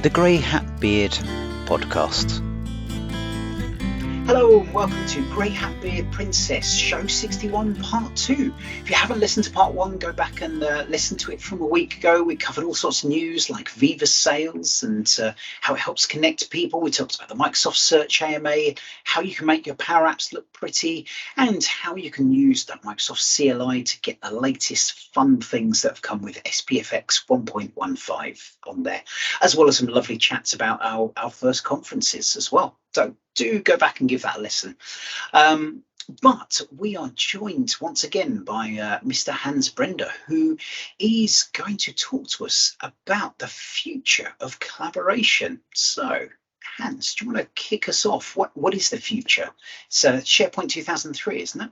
the Grey Hat Beard podcast. Hello and welcome to Grey Hat Beard Princess, show 61, part 2. If you haven't listened to part 1, go back and listen to it from a week ago. We covered all sorts of news like Viva Sales and how it helps connect people. We talked about the Microsoft Search AMA, how you can make your Power Apps look pretty, and how you can use that Microsoft CLI to get the latest fun things that have come with SPFX 1.15 on there, as well as some lovely chats about our first conferences as well. So do go back and give that a listen. But we are joined once again by Mr. Hans Brender, who is going to talk to us about the future of collaboration. So, Hans, do you want to kick us off? What is the future? It's SharePoint 2003, isn't it?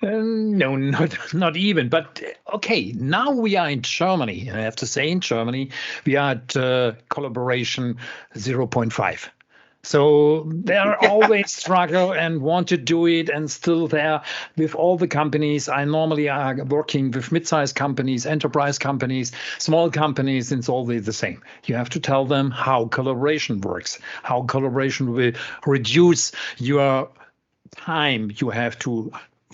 No, not even. But okay, now we are in Germany. I have to say in Germany, we are at collaboration 0.5. So they are always struggle and want to do it, and still there with all the companies. I normally are working with mid-sized companies, enterprise companies, small companies, and it's always the same. You have to tell them how collaboration works, how collaboration will reduce your time you have to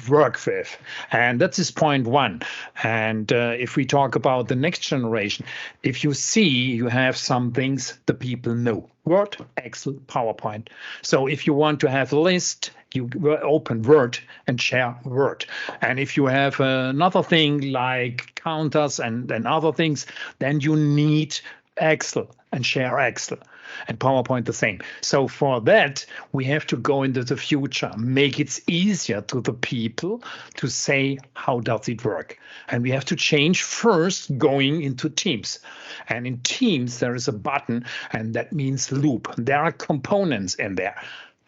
work with. And that is point one. And if we talk about the next generation, if you see, you have some things the people know. Word, Excel, PowerPoint. So if you want to have a list, you open Word and share Word. And if you have another thing like counters and other things, then you need Excel and share Excel. And PowerPoint the same. So for that, we have to go into the future, make it easier to the people to say, how does it work? And we have to change first going into Teams. And in Teams, there is a button, and that means loop. There are components in there,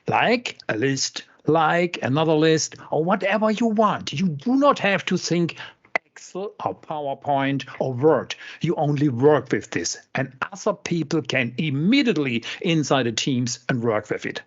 like a list, like another list, or whatever you want. You do not have to think Excel or PowerPoint or Word. You only work with this, and other people can immediately inside the Teams and work with it.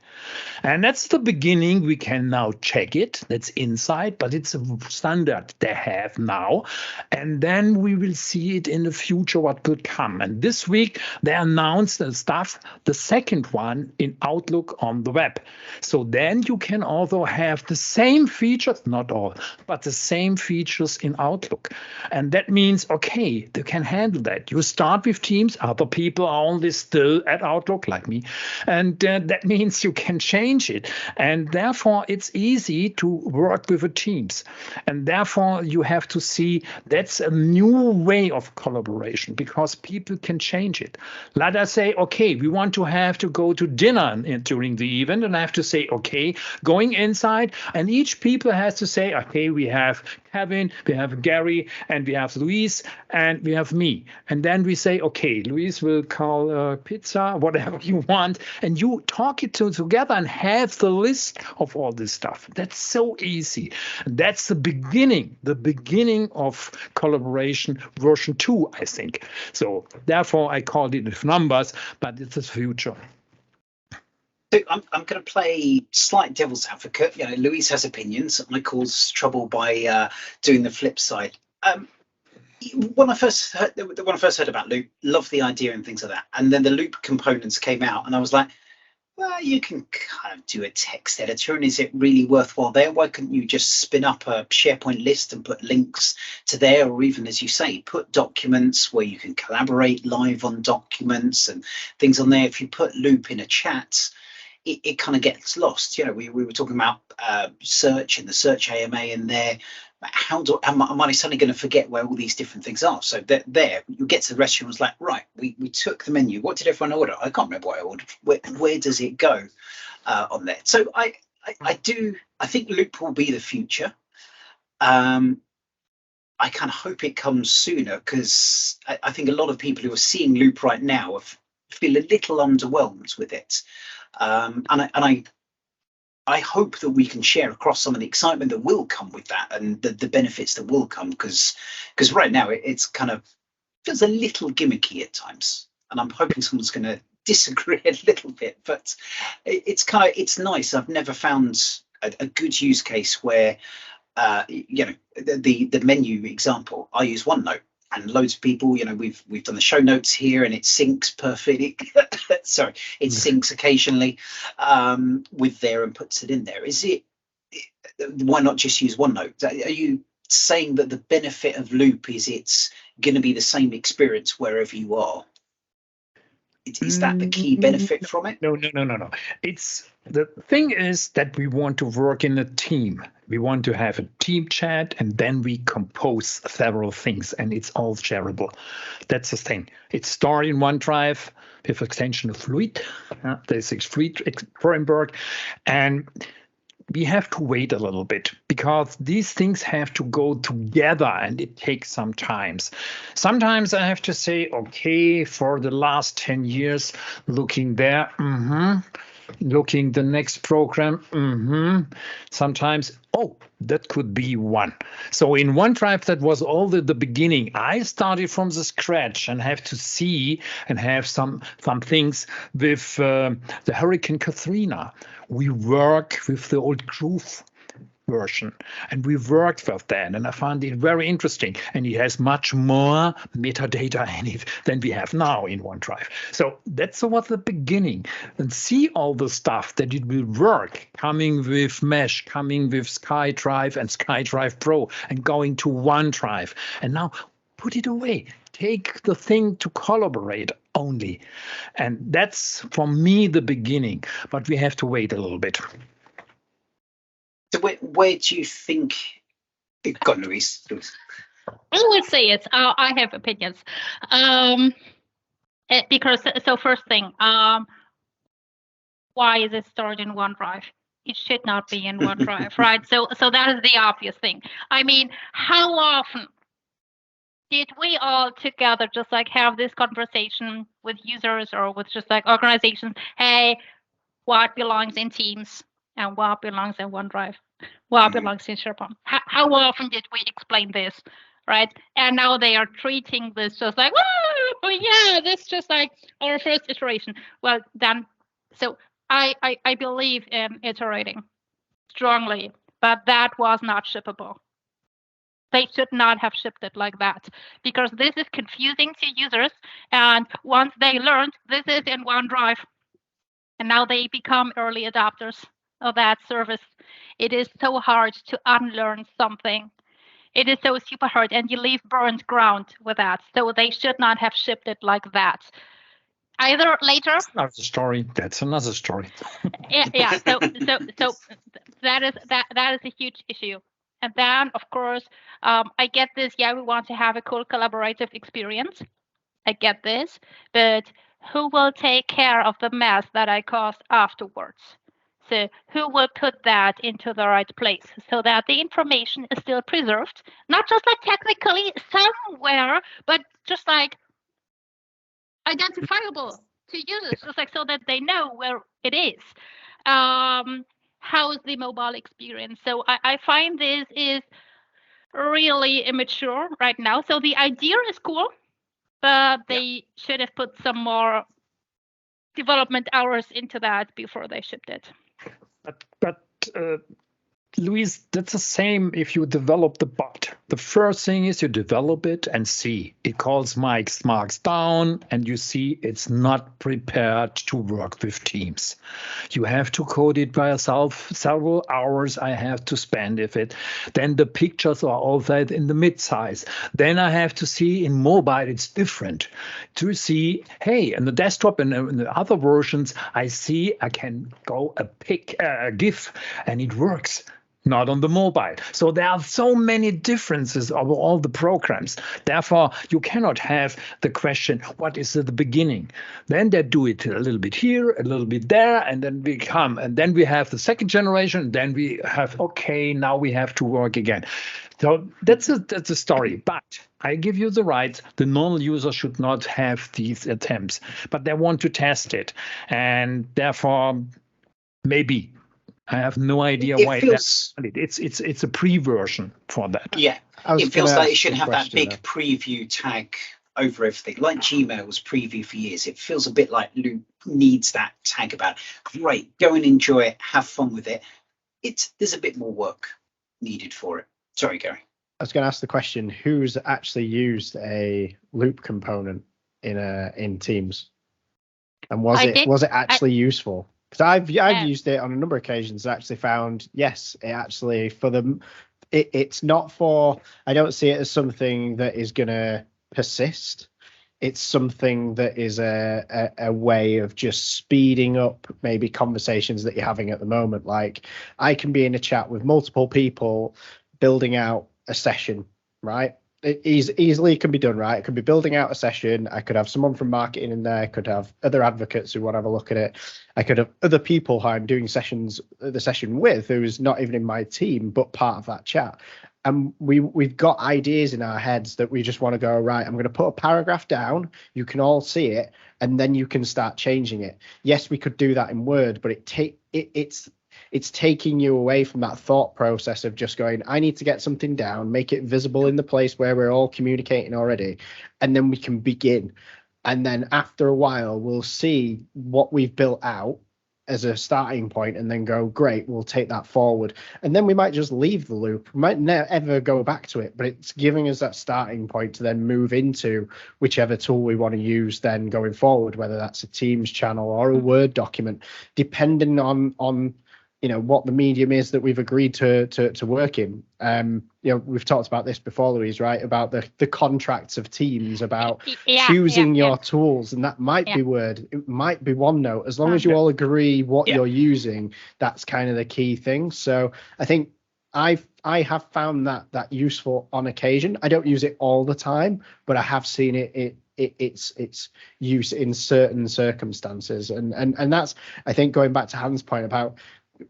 And that's the beginning. We can now check it. That's inside, but it's a standard they have now. And then we will see it in the future what will come. And this week they announced the stuff, the second one in Outlook on the web. So then you can also have the same features, not all, but the same features in Outlook. And that means, okay, they can handle that. You start with Teams, other people are only still at Outlook like me. And that means you can change it. And therefore, it's easy to work with a Teams. And therefore, you have to see that's a new way of collaboration because people can change it. Let us say, okay, we want to have to go to dinner during the event. And I have to say, okay, going inside. And each people has to say, okay, we have Kevin, we have Gary, and we have Luis, and we have me. And then we say, okay, Luis will call pizza, whatever you want, and you talk it together and have the list of all this stuff. That's so easy. That's the beginning of collaboration version 2, I think. So therefore, I called it with numbers, but it's the future. So I'm going to play slight devil's advocate. You know, Luis has opinions. I cause trouble by doing the flip side. When I first heard about Loop, loved the idea and things like that. And then the Loop components came out, and I was like, well, you can kind of do a text editor, and is it really worthwhile there? Why couldn't you just spin up a SharePoint list and put links to there, or even, as you say, put documents where you can collaborate live on documents and things on there? If you put Loop in a chat, it kind of gets lost. You know, we were talking about search and the search AMA in there. Am I suddenly going to forget where all these different things are? So there, you get to the restaurant, was like, right, we took the menu. What did everyone order? I can't remember what I ordered. Where does it go on there? So I think Loop will be the future. I kind of hope it comes sooner because I think a lot of people who are seeing Loop right now feel a little underwhelmed with it. And I hope that we can share across some of the excitement that will come with that and the benefits that will come, because right now it's kind of feels a little gimmicky at times, and I'm hoping someone's going to disagree a little bit, but it's nice. I've never found a good use case where the menu example, I use OneNote. and loads of people, we've done the show notes here, and it syncs perfectly. Sorry, it syncs occasionally with there and puts it in there. Why not just use OneNote? Are you saying that the benefit of Loop is it's going to be the same experience wherever you are? Is that the key benefit from it? No. It's the thing is that we want to work in a team. We want to have a team chat, and then we compose several things, and it's all shareable. That's the thing. It's stored in OneDrive with extension of Fluid, the Fluid framework, and we have to wait a little bit because these things have to go together, and it takes some time. Sometimes I have to say, okay, for the last 10 years, looking there, looking the next program, sometimes, that could be one. So in OneDrive, that was all the beginning. I started from the scratch and have to see and have some things with the Hurricane Katrina. We work with the old Groove version, and we worked with that, and I found it very interesting, and it has much more metadata in it than we have now in OneDrive. So that's was the beginning, and see all the stuff that it will work, coming with Mesh, coming with SkyDrive and SkyDrive Pro, and going to OneDrive, and now put it away. Take the thing to collaborate only, and that's for me the beginning, but we have to wait a little bit. So where do you think it got, Louise? I would say it. I have opinions. Because first thing, why is it stored in OneDrive? It should not be in OneDrive, right? So that is the obvious thing. I mean, how often did we all together just like have this conversation with users or with just like organizations? Hey, what belongs in Teams? And what belongs in OneDrive, what belongs in SharePoint. How often did we explain this, right? And now they are treating this just like, oh yeah, this is just like our first iteration. Well, then, so I believe in iterating strongly, but that was not shippable. They should not have shipped it like that because this is confusing to users. And once they learned this is in OneDrive, and now they become early adopters of that service, it is so hard to unlearn something. It is so super hard, and you leave burnt ground with that. So they should not have shipped it like that. Either later. That's another story. That's another story. Yeah. So that is a huge issue. And then, of course, I get this. Yeah, we want to have a cool collaborative experience. I get this, but who will take care of the mess that I caused afterwards? So who will put that into the right place so that the information is still preserved, not just like technically somewhere, but just like identifiable to users, just like so that they know where it is. How is the mobile experience? So I find this is really immature right now. So the idea is cool, but they should have put some more development hours into that before they shipped it. But Louise, that's the same if you develop the bot. The first thing is you develop it and see. It calls marks down, and you see it's not prepared to work with Teams. You have to code it by yourself. Several hours I have to spend with it. Then the pictures are all that in the mid-size. Then I have to see in mobile it's different. To see, hey, in the desktop and in the other versions, I see I can go a GIF and it works. Not on the mobile. So there are so many differences of all the programs. Therefore, you cannot have the question, what is at the beginning? Then they do it a little bit here, a little bit there, and then then we have the second generation, then we have, okay, now we have to work again. So that's a story. But I give you the right. The normal user should not have these attempts, but they want to test it. And therefore, maybe. I have no idea why it's a pre-version for that. Yeah, it feels like it should have that big preview tag over everything, like Gmail's preview for years. It feels a bit like Loop needs that tag about. Great, go and enjoy it, have fun with it. There's a bit more work needed for it. Sorry, Gary. I was going to ask the question: who's actually used a loop component in Teams, and was it actually useful? Because I've used it on a number of occasions. I actually found yes, it actually for them. It's not for. I don't see it as something that is going to persist. It's something that is a way of just speeding up maybe conversations that you're having at the moment. Like I can be in a chat with multiple people, building out a session, right? It easily can be done, right? It could be building out a session. I could have someone from marketing in there. I could have other advocates who want to have a look at it. I could have other people who I'm doing the session with, who's not even in my team, but part of that chat. And we've got ideas in our heads that we just want to go, right, I'm going to put a paragraph down. You can all see it, and then you can start changing it. Yes, we could do that in Word, but it's taking you away from that thought process of just going, I need to get something down, make it visible in the place where we're all communicating already, and then we can begin. And then after a while, we'll see what we've built out as a starting point and then go, great, we'll take that forward. And then we might just leave the loop. We might never ever go back to it, but it's giving us that starting point to then move into whichever tool we want to use then going forward, whether that's a Teams channel or a Word document, depending on what the medium is that we've agreed to work in. We've talked about this before, Louise, right? About the contracts of Teams, about choosing your tools, and that might be Word, it might be OneNote. As long as you all agree what you're using, that's kind of the key thing. So I think I have found that useful on occasion. I don't use it all the time, but I have seen its use in certain circumstances, and that's, I think, going back to Hans' point about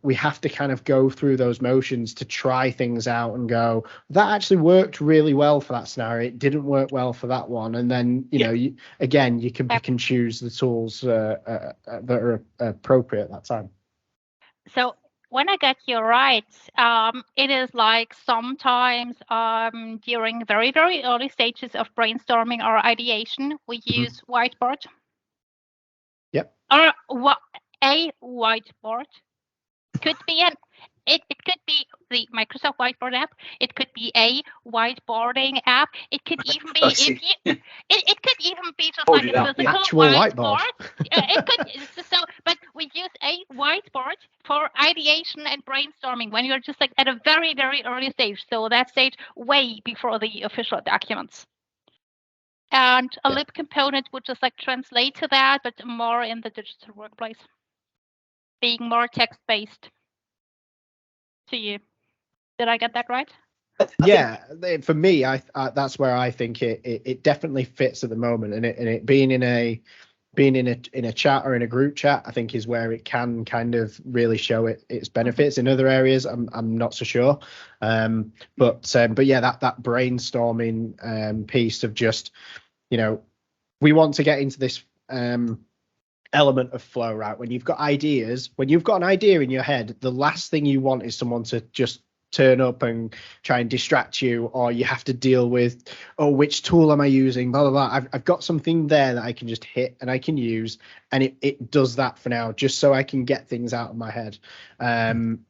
we have to kind of go through those motions to try things out and go, that actually worked really well for that scenario. It didn't work well for that one. And then, you can pick and choose the tools that are appropriate at that time. So when I get you right, it is like sometimes during very, very early stages of brainstorming or ideation, we use whiteboard. Yep. Or a whiteboard. Could be it could be the Microsoft Whiteboard app. It could be a whiteboarding app. It could even be it could even be just like a physical actual whiteboard. It could but we use a whiteboard for ideation and brainstorming when you're just like at a very, very early stage. So that stage way before the official documents. And a lib component would just like translate to that, but more in the digital workplace, being more text-based to you. Did I get that right? Yeah, for me, I that's where I think it definitely fits at the moment, and it being in a chat or in a group chat, I think is where it can kind of really show its benefits. In other areas, I'm not so sure, but yeah, that brainstorming piece of just, we want to get into this element of flow, right? When you've got ideas, when you've got an idea in your head, the last thing you want is someone to just turn up and try and distract you, or you have to deal with, which tool am I using, blah blah blah. I've got something there that I can just hit and I can use, and it does that for now, just so I can get things out of my head. And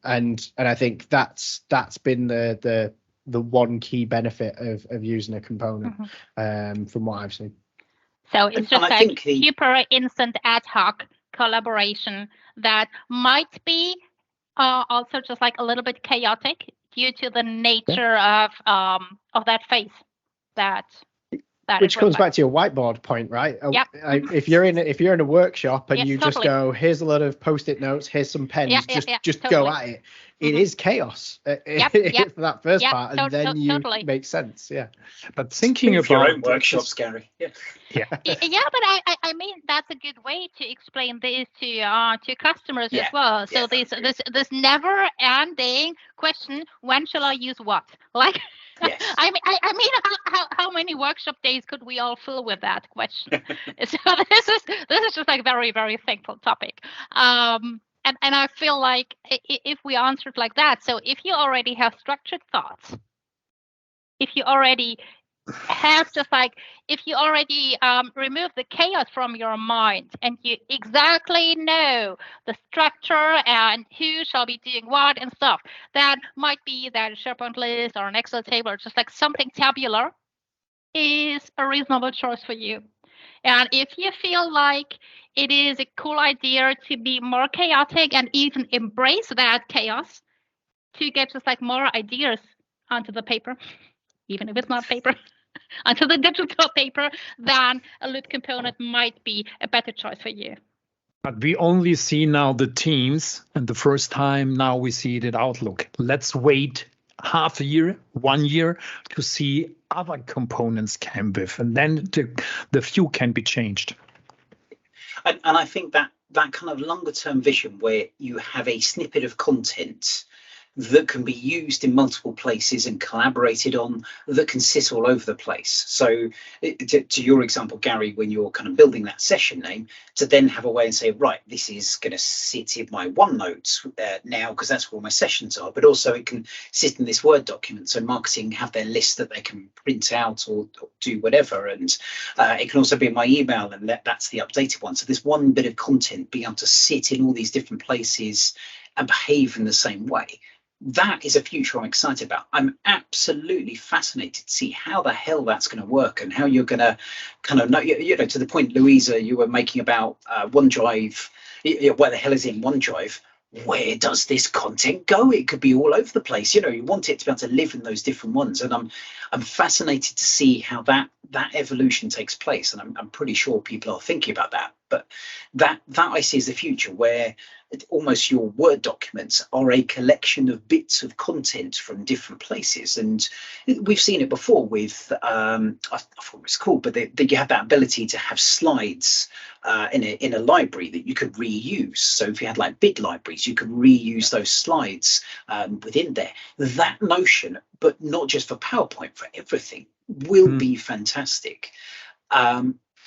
I think that's been the one key benefit of using a component, from what I've seen. So it's just like super instant ad hoc collaboration that might be also just like a little bit chaotic due to the nature of that phase that which comes back to your whiteboard point, right? Yep. If you're in a workfork and you just go, here's a lot of post-it notes, here's some pens, just go at it. It is chaos for that first part, and then you make sense. Yeah. But thinking about your own workshops, Gary. Yeah, but I mean that's a good way to explain this to customers as well. So this never-ending question: when shall I use what? Like, yes. I mean, how many workshop days could we all fill with that question? So this is just like very, very thankful topic. And I feel like if we answered like that, so if you already have structured thoughts, if you already have just like, if you already remove the chaos from your mind and you exactly know the structure and who shall be doing what and stuff, that might be that SharePoint list or an Excel table or just like something tabular is a reasonable choice for you. And if you feel like it is a cool idea to be more chaotic and even embrace that chaos to get just like more ideas onto the paper, even if it's not paper, onto the digital paper, then a Loop component might be a better choice for you. But we only see now the Teams, and the first time now we see it in Outlook. Let's wait half a year, 1 year to see other components came with, and then the view can be changed. And I think that kind of longer term vision where you have a snippet of content that can be used in multiple places and collaborated on, that can sit all over the place. So to your example, Gary, when you're kind of building that session name, to then have a way and say, right, this is going to sit in my OneNote now, because that's where all my sessions are, but also it can sit in this Word document. So marketing have their list that they can print out or do whatever. And it can also be in my email, and that's the updated one. So this one bit of content being able to sit in all these different places and behave in the same way. That is a future I'm excited about. I'm absolutely fascinated to see how the hell that's going to work and how you're going to kind of know, to the point, Louisa, you were making about OneDrive. Where the hell is in OneDrive? Where does this content go? It could be all over the place. You want it to be able to live in those different ones. And I'm fascinated to see how that evolution takes place. And I'm pretty sure people are thinking about that. But that I see as the future, where almost your Word documents are a collection of bits of content from different places. And we've seen it before with, I forgot what it's called, but you have that ability to have slides in a library that you could reuse. So if you had like big libraries, you could reuse those slides within there. That notion, but not just for PowerPoint, for everything, will be fantastic.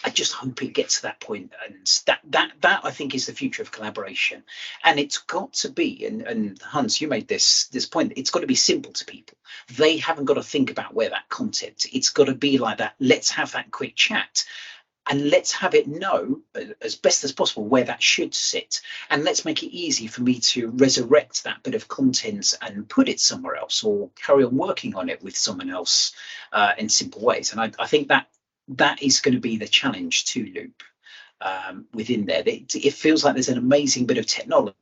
I just hope it gets to that point, and that I think is the future of collaboration. And it's got to be, and Hans, you made this point, it's got to be simple to people. They haven't got to think about where that content. It's got to be like that. Let's have that quick chat, and let's have it know as best as possible where that should sit, and let's make it easy for me to resurrect that bit of content and put it somewhere else, or carry on working on it with someone else in simple ways. And I think that is going to be the challenge to Loop within there. It feels like there's an amazing bit of technology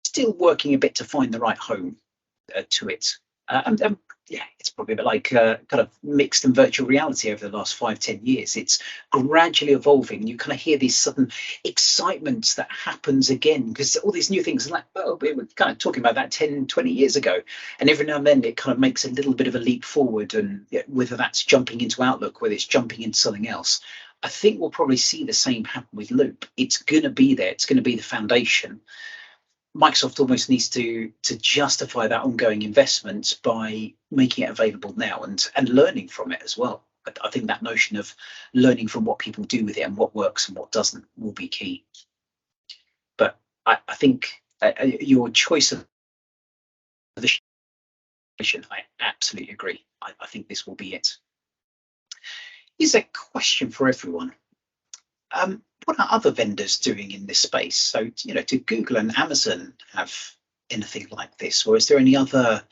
still working a bit to find the right home to it. Yeah, it's probably a bit like kind of mixed and virtual reality over the last 5-10 years. It's gradually evolving. You kind of hear these sudden excitements that happens again, because all these new things are like, oh, we were kind of talking about that 10-20 years ago. And every now and then it kind of makes a little bit of a leap forward, and whether that's jumping into Outlook, whether it's jumping into something else. I think we'll probably see the same happen with Loop. It's going to be there. It's going to be the foundation. Microsoft almost needs to justify that ongoing investment by making it available now and learning from it as well. I think that notion of learning from what people do with it and what works and what doesn't will be key. But I think your choice of the I absolutely agree. I think this will be it. Here's a question for everyone. What are other vendors doing in this space? So, do Google and Amazon have anything like this, or is there any other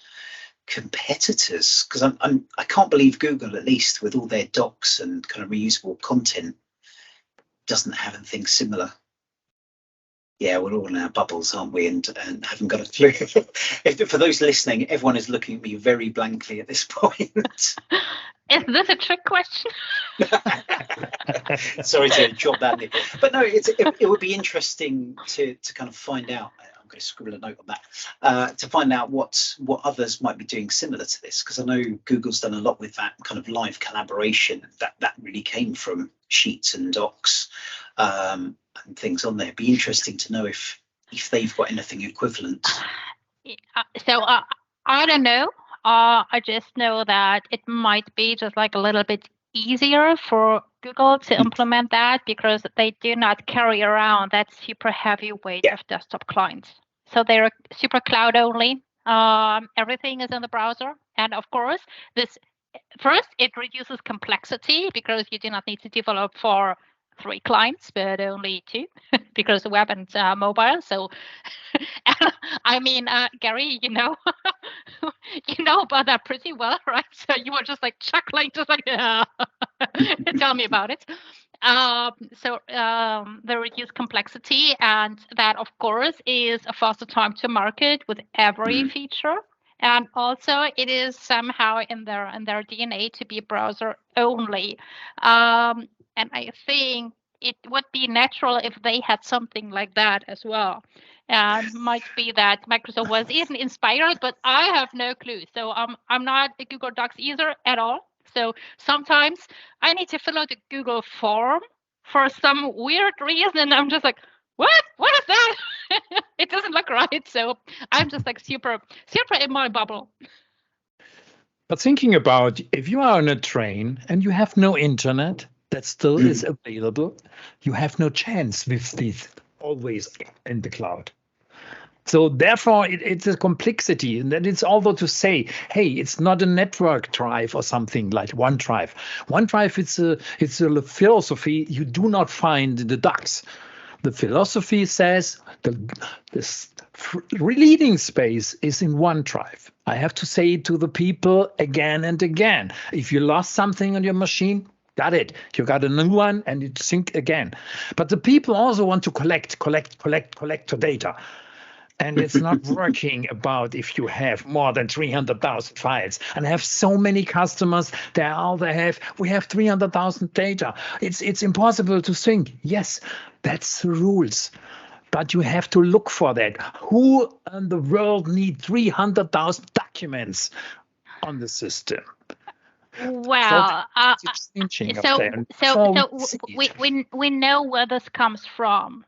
competitors? Because I can't believe Google, at least with all their docs and kind of reusable content, doesn't have anything similar. Yeah, we're all in our bubbles, aren't we? And haven't got a clue. For those listening, everyone is looking at me very blankly at this point. Is this a trick question? Sorry to drop that in. But no, it would be interesting to kind of find out. I'm going to scribble a note on that, to find out what others might be doing similar to this, because I know Google's done a lot with that kind of live collaboration that really came from Sheets and Docs and things on there. It'd be interesting to know if they've got anything equivalent. So I don't know. I just know that it might be just like a little bit easier for Google to implement that, because they do not carry around that super heavy weight of desktop clients. So they're super cloud only. Everything is in the browser. And of course, first, it reduces complexity because you do not need to develop for 3 clients, but only 2 because web and mobile. So, I mean, Gary, you know about that pretty well, right? So you were just like chuckling, just like, yeah. Tell me about it. The reduced complexity, and that, of course, is a faster time to market with every feature. And also, it is somehow in their DNA to be browser only. And I think it would be natural if they had something like that as well. And might be that Microsoft was even inspired, but I have no clue. So I'm not a Google Docs either at all. So sometimes I need to fill out a Google form for some weird reason, and I'm just like, what? What is that? It doesn't look right. So I'm just like super in my bubble. But thinking about if you are on a train and you have no internet that still is available, you have no chance with these always in the cloud. So therefore, it's a complexity, and then it's also to say, hey, it's not a network drive or something like OneDrive. OneDrive, it's a philosophy you do not find in the Docs. The philosophy says this leading space is in OneDrive. I have to say it to the people again and again. If you lost something on your machine, got it. You got a new one and it sync again. But the people also want to collect the data. And it's not working about if you have more than 300,000 files and have so many customers. We have 300,000 data. It's impossible to sync. Yes, that's the rules. But you have to look for that. Who in the world need 300,000 documents on the system? Well, we know where this comes from.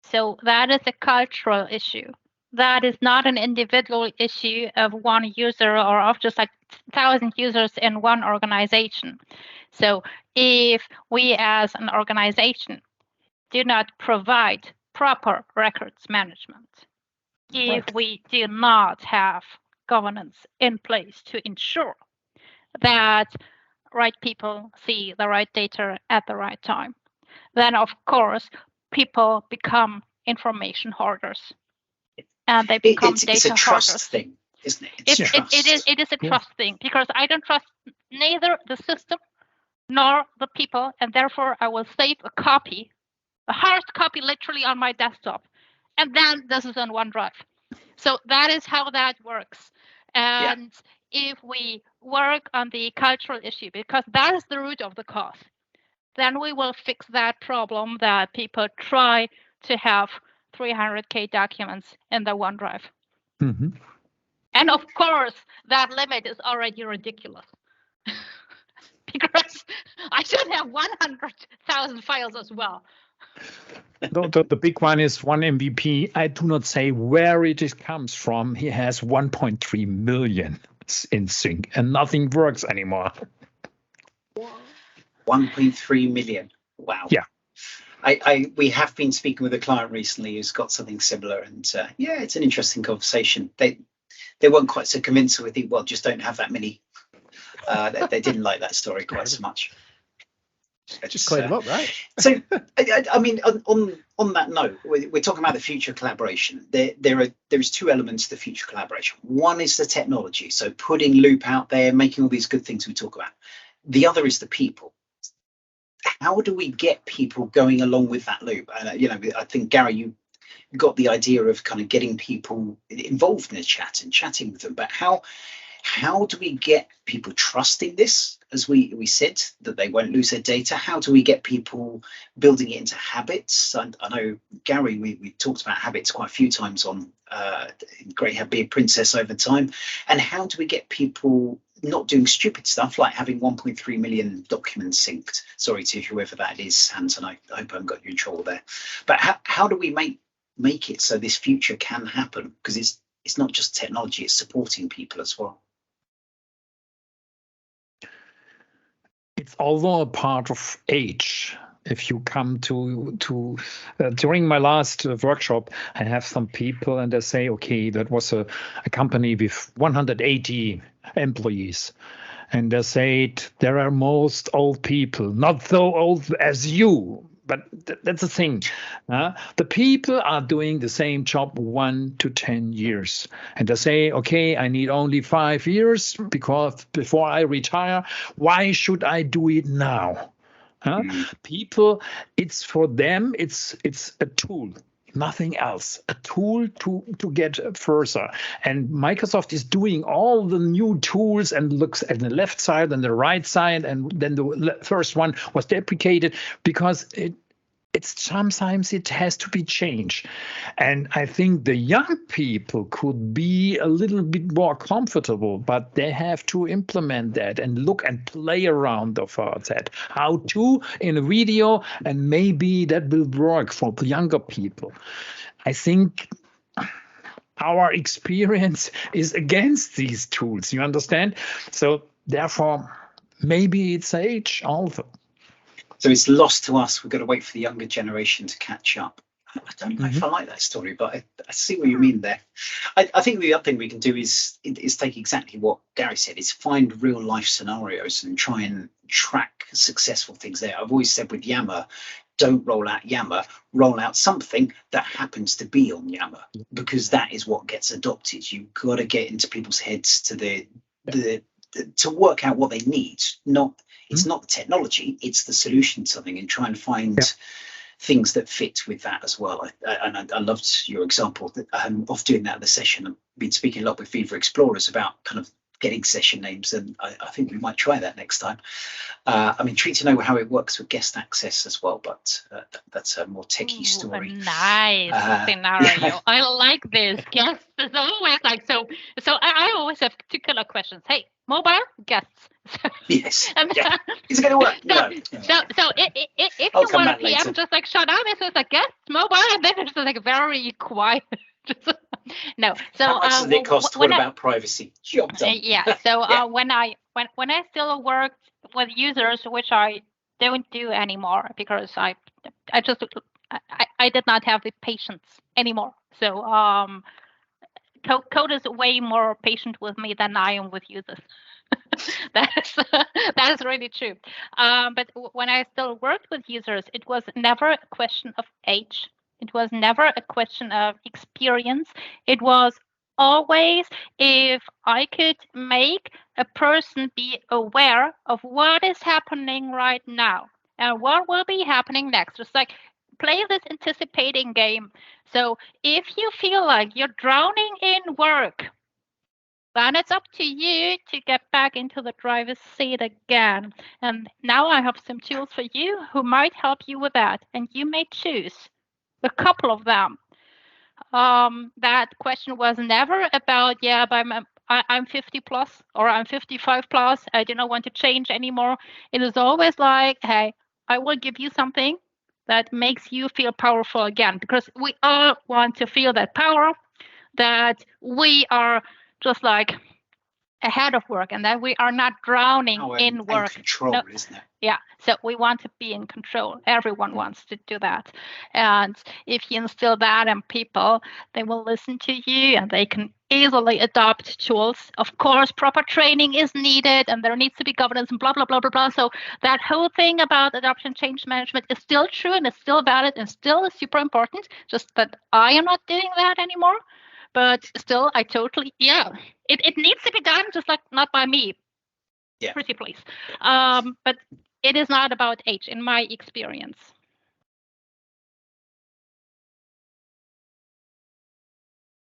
So that is a cultural issue. That is not an individual issue of one user or of just like 1,000 users in one organization. So if we as an organization do not provide proper records management, if we do not have governance in place to ensure that right people see the right data at the right time, then of course people become information hoarders. And they become data hoarders. It's a trust thing, isn't it? It is a trust thing, because I don't trust neither the system nor the people, and therefore I will save a hard copy literally on my desktop, and then this is on OneDrive. So that is how that works. And if we work on the cultural issue, because that is the root of the cause, then we will fix that problem that people try to have 300K documents in the OneDrive. Mm-hmm. And of course, that limit is already ridiculous. Because I should have 100,000 files as well. The big one is one MVP. I do not say where it comes from. He has 1.3 million in sync and nothing works anymore. 1.3 million. Wow. Yeah. We have been speaking with a client recently who's got something similar, and it's an interesting conversation. They weren't quite so convinced with it. Well, just don't have that many. They didn't like that story quite so much. Just clear them up, right? So, I mean, on that note, we're talking about the future collaboration. There is 2 elements to the future collaboration. One is the technology, so putting Loop out there, making all these good things we talk about. The other is the people. How do we get people going along with that loop? And I think, Gary, you got the idea of kind of getting people involved in the chat and chatting with them. But how do we get people trusting this, as we said, that they won't lose their data? How do we get people building it into habits? I know, Gary, we talked about habits quite a few times on Great How Be a Princess over time. And how do we get people not doing stupid stuff like having 1.3 million documents synced? Sorry to whoever that is, Hans, and I hope I haven't got you in trouble there. But how do we make it so this future can happen? Because it's not just technology, it's supporting people as well. It's also a part of age. if you come to during my last workshop, I have some people and they say, okay, that was a company with 180 employees. And they said there are most old people, not so old as you, but that's the thing. The people are doing the same job 1 to 10 years. And they say, okay, I need only 5 years because before I retire, why should I do it now? People, it's for them, it's a tool. Nothing else, a tool to get further. And Microsoft is doing all the new tools and looks at the left side and the right side. And then the first one was deprecated because it's sometimes it has to be changed. And I think the young people could be a little bit more comfortable, but they have to implement that and look and play around of that. How to in a video, and maybe that will work for the younger people. I think our experience is against these tools, you understand? So therefore, maybe it's age also. So it's lost to us. We've got to wait for the younger generation to catch up. I don't know if I like that story, but I see what you mean there. I think the other thing we can do is take exactly what Gary said, is find real life scenarios and try and track successful things there. I've always said with Yammer, don't roll out Yammer, roll out something that happens to be on Yammer, because that is what gets adopted. You've got to get into people's heads to work out what they need. It's not the technology, it's the solution to something, and try and find things that fit with that as well. I loved your example of doing that at the session. I've been speaking a lot with Viva Explorers about kind of getting session names, and I think we might try that next time. I'm intrigued to know how it works with guest access as well, but that's a more techie story. Nice scenario. I like this. Guests is always like so. I always have two killer questions. Hey, mobile guests. Yes. Is it going to work? So if you want a PM, just like shut up. It's just like guests, mobile, and then it's just like very quiet. No. So how much does it cost? What about privacy? Job done. So when I still worked with users, which I don't do anymore because I did not have the patience anymore. So Code is way more patient with me than I am with users. that is really true. But when I still worked with users, it was never a question of age. It was never a question of experience. It was always if I could make a person be aware of what is happening right now and what will be happening next. Just like play this anticipating game. So if you feel like you're drowning in work, then it's up to you to get back into the driver's seat again. And now I have some tools for you who might help you with that. And you may choose a couple of them. That question was never about, but I'm 50 plus or I'm 55 plus. I do not want to change anymore. It is always like, hey, I will give you something that makes you feel powerful again, because we all want to feel that power, that we are just like ahead of work and that we are not drowning in work. Control, isn't it? Yeah. So we want to be in control. Everyone wants to do that. And if you instill that in people, they will listen to you and they can easily adopt tools. Of course, proper training is needed and there needs to be governance and blah, blah, blah, blah, blah. So that whole thing about adoption change management is still true and it's still valid and still is super important. Just that I am not doing that anymore. But still, I totally, it needs to be done, just like not by me. Yeah. Pretty please. But it is not about age, in my experience.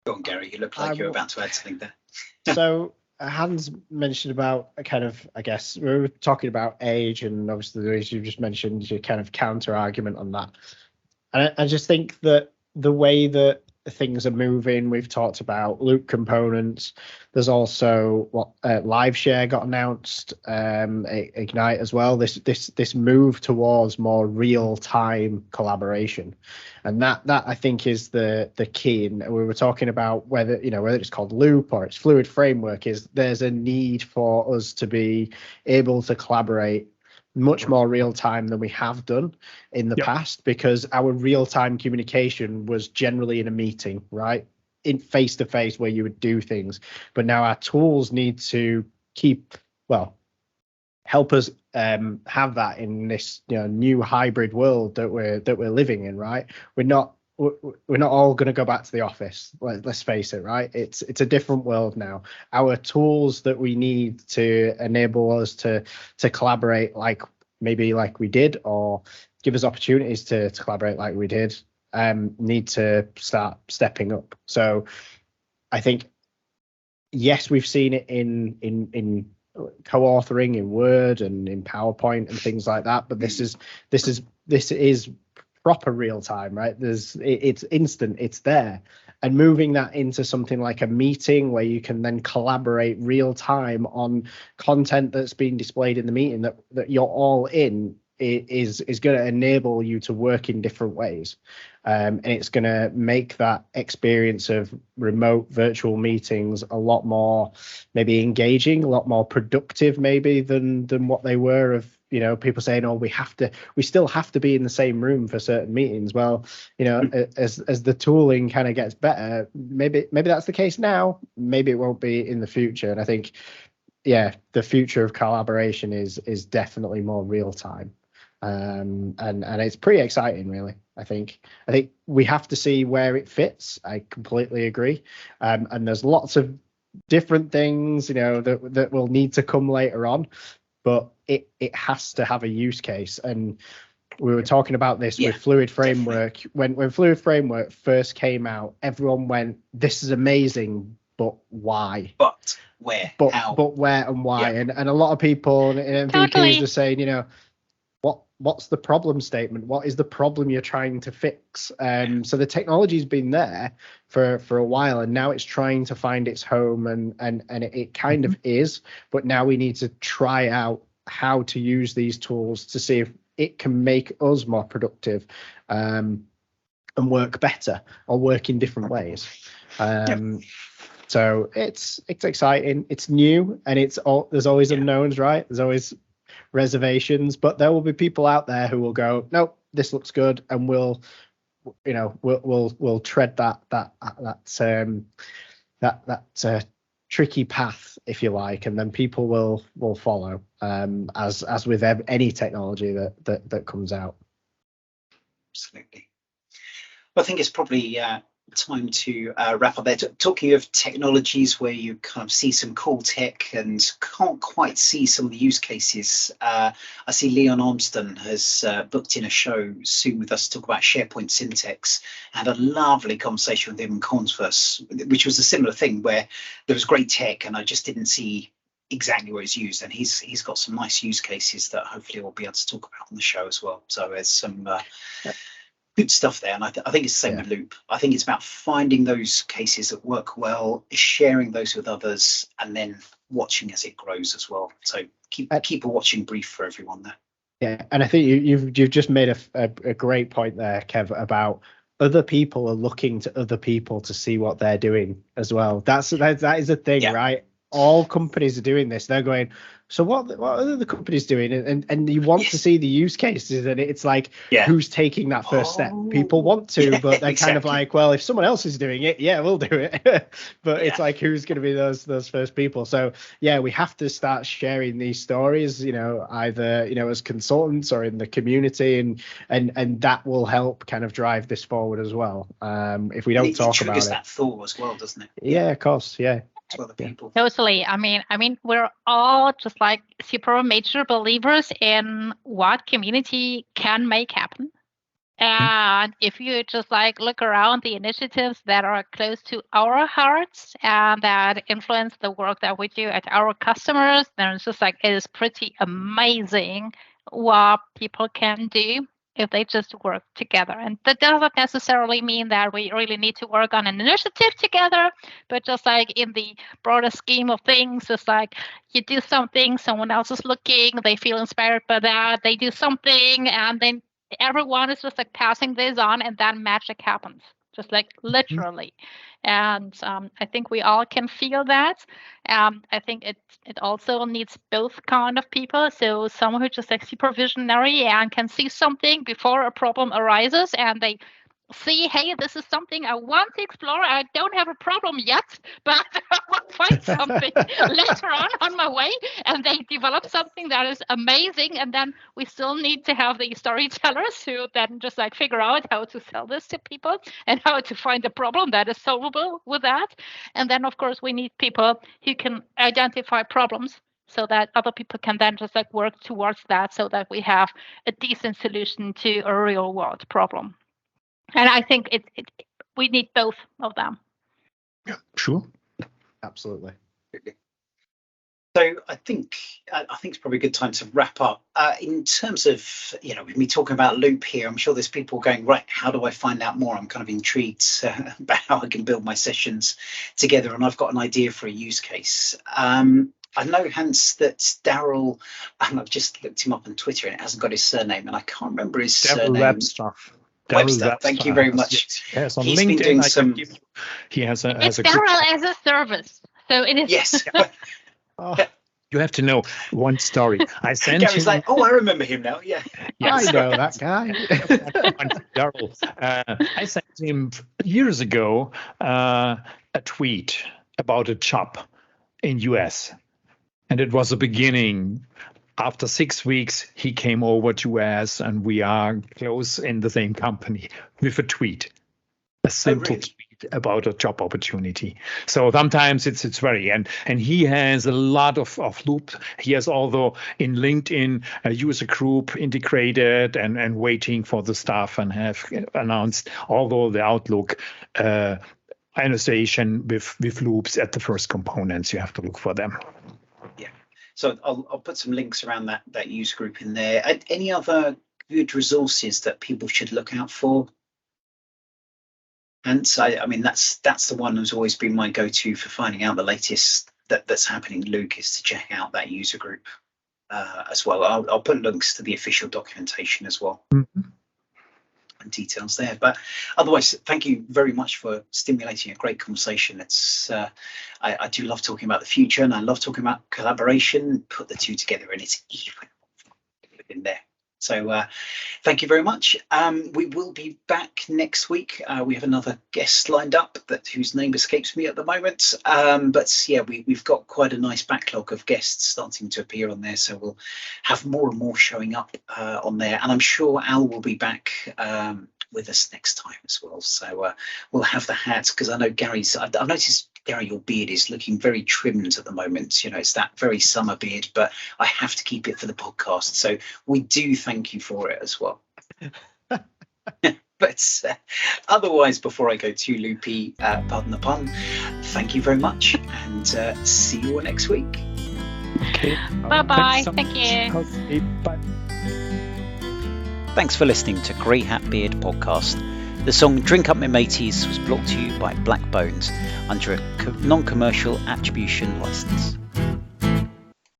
Go on, Gary. You look like you're about to add something there. So Hans mentioned about kind of, I guess, we were talking about age, and obviously the ways you just mentioned your kind of counter argument on that. And I just think that the way that things are moving, we've talked about loop components. There's also what LiveShare got announced, Ignite as well. This move towards more real-time collaboration, and that I think is the key. And we were talking about whether it's called loop or it's fluid framework. Is there's a need for us to be able to collaborate much more real time than we have done in the past, because our real time communication was generally in a meeting, right? In face to face, where you would do things. But now our tools need to help us have that in this new hybrid world that we're living in, right? We're not all going to go back to the office. Let's face it, right? It's a different world now. Our tools that we need to enable us to collaborate like we did, or give us opportunities to collaborate like we did, need to start stepping up. So I think, yes, we've seen it in co-authoring in Word and in PowerPoint and things like that, but this is proper real time, right? It's instant, it's there. And moving that into something like a meeting where you can then collaborate real time on content that's being displayed in the meeting that you're all in, is going to enable you to work in different ways. And it's going to make that experience of remote virtual meetings a lot more maybe engaging, a lot more productive maybe than what they were of, people saying, oh, we still have to be in the same room for certain meetings. Well, as the tooling kind of gets better, maybe that's the case now, maybe it won't be in the future. And I think, the future of collaboration is definitely more real time. And it's pretty exciting, really. I think we have to see where it fits. I completely agree. And there's lots of different things, that will need to come later on, but it has to have a use case. And we were talking about this with Fluid Framework. When Fluid Framework first came out, everyone went, "This is amazing, but why? But where? How? But where and why?" And a lot of people in MVPs are saying, what's the problem statement? What is the problem you're trying to fix? So the technology's been there for a while, and now it's trying to find its home, and it kind of is. But now we need to try out how to use these tools to see if it can make us more productive, and work better, or work in different ways. So it's exciting. It's new, and there's always unknowns, right? There's always reservations, but there will be people out there who will go, nope, this looks good, and we'll tread that tricky path, if you like, and then people will follow, as with any technology that comes out. Absolutely. Well, I think it's probably time to wrap up there. Talking of technologies where you kind of see some cool tech and can't quite see some of the use cases, I see Leon Ormston has booked in a show soon with us to talk about SharePoint syntax. I had a lovely conversation with him in Converse, which was a similar thing where there was great tech and I just didn't see exactly where it's used, and he's got some nice use cases that hopefully we'll be able to talk about on the show as well. So there's some good stuff there, and I think it's the same with Loop. I think it's about finding those cases that work well, sharing those with others, and then watching as it grows as well. So keep a watching brief for everyone there. Yeah, and I think you've just made a great point there, Kev, about other people are looking to other people to see what they're doing as well. That is a thing, right? All companies are doing this. They're going, so what are the companies doing? And you want to see the use cases, and it's like, who's taking that first step? People want to, but they're kind of like, well, if someone else is doing it, we'll do it. But it's like, who's going to be those first people? So we have to start sharing these stories, either as consultants or in the community, and that will help kind of drive this forward as well. If we don't talk about it, that thought as well, doesn't it? Yeah, of course, to other people. Totally. I mean, we're all just like super major believers in what community can make happen. And if you just like look around the initiatives that are close to our hearts and that influence the work that we do at our customers, then it's just like, it is pretty amazing what people can do if they just work together. And that doesn't necessarily mean that we really need to work on an initiative together, but just like in the broader scheme of things, just like you do something, someone else is looking, they feel inspired by that, they do something, and then everyone is just like passing this on, and then magic happens. just like literally. And I think we all can feel that. I think it also needs both kind of people. So someone who's just like super visionary and can see something before a problem arises, and they see, hey, this is something I want to explore. I don't have a problem yet, but I will find something later on my way. And they develop something that is amazing. And then we still need to have the storytellers who then just like figure out how to sell this to people and how to find a problem that is solvable with that. And then, of course, we need people who can identify problems so that other people can then just like work towards that, so that we have a decent solution to a real world problem. And I think we need both of them. Yeah, sure. Absolutely. So I think it's probably a good time to wrap up. In terms of, with me talking about Loop here, I'm sure there's people going, right, how do I find out more? I'm kind of intrigued about how I can build my sessions together, and I've got an idea for a use case. I know, Hans, that Daryl, and I've just looked him up on Twitter and it hasn't got his surname, and I can't remember his surname. Webster, thank you very much. Yes, on He's LinkedIn, been doing some. He has a. It's Daryl as a service, so it is. Yes. You have to know one story. I sent Gary's him. like, oh, I remember him now. Yeah. Yes. I know that guy. Daryl. I sent him years ago a tweet about a job in US, and it was the beginning. After 6 weeks, he came over to us, and we are close in the same company with a tweet, a simple tweet about a job opportunity. So sometimes it's very, and he has a lot of Loop. He has also in LinkedIn a user group integrated and waiting for the stuff, and have announced although the Outlook annotation with loops at the first components. You have to look for them. So I'll put some links around that user group in there. Any other good resources that people should look out for? And so, I mean, that's the one that's always been my go-to for finding out the latest that's happening, Luke, is to check out that user group as well. I'll put links to the official documentation as well. Mm-hmm. And details there, but otherwise, thank you very much for stimulating a great conversation. It's I do love talking about the future, and I love talking about collaboration. Put the two together, and it's even in there. So thank you very much. We will be back next week. We have another guest lined up whose name escapes me at the moment. But yeah, we've got quite a nice backlog of guests starting to appear on there. So we'll have more and more showing up on there. And I'm sure Al will be back with us next time as well. So we'll have the hats, because I know I've noticed, Gary, your beard is looking very trimmed at the moment. It's that very summer beard, but I have to keep it for the podcast. So we do thank you for it as well. But otherwise, before I go too loopy, pardon the pun, thank you very much, and see you all next week. Okay. Bye-bye. Thank you. Okay, bye. Thanks for listening to Grey Hat Beard Podcast. The song Drink Up My Mateys was brought to you by Black Bones under a non-commercial attribution license.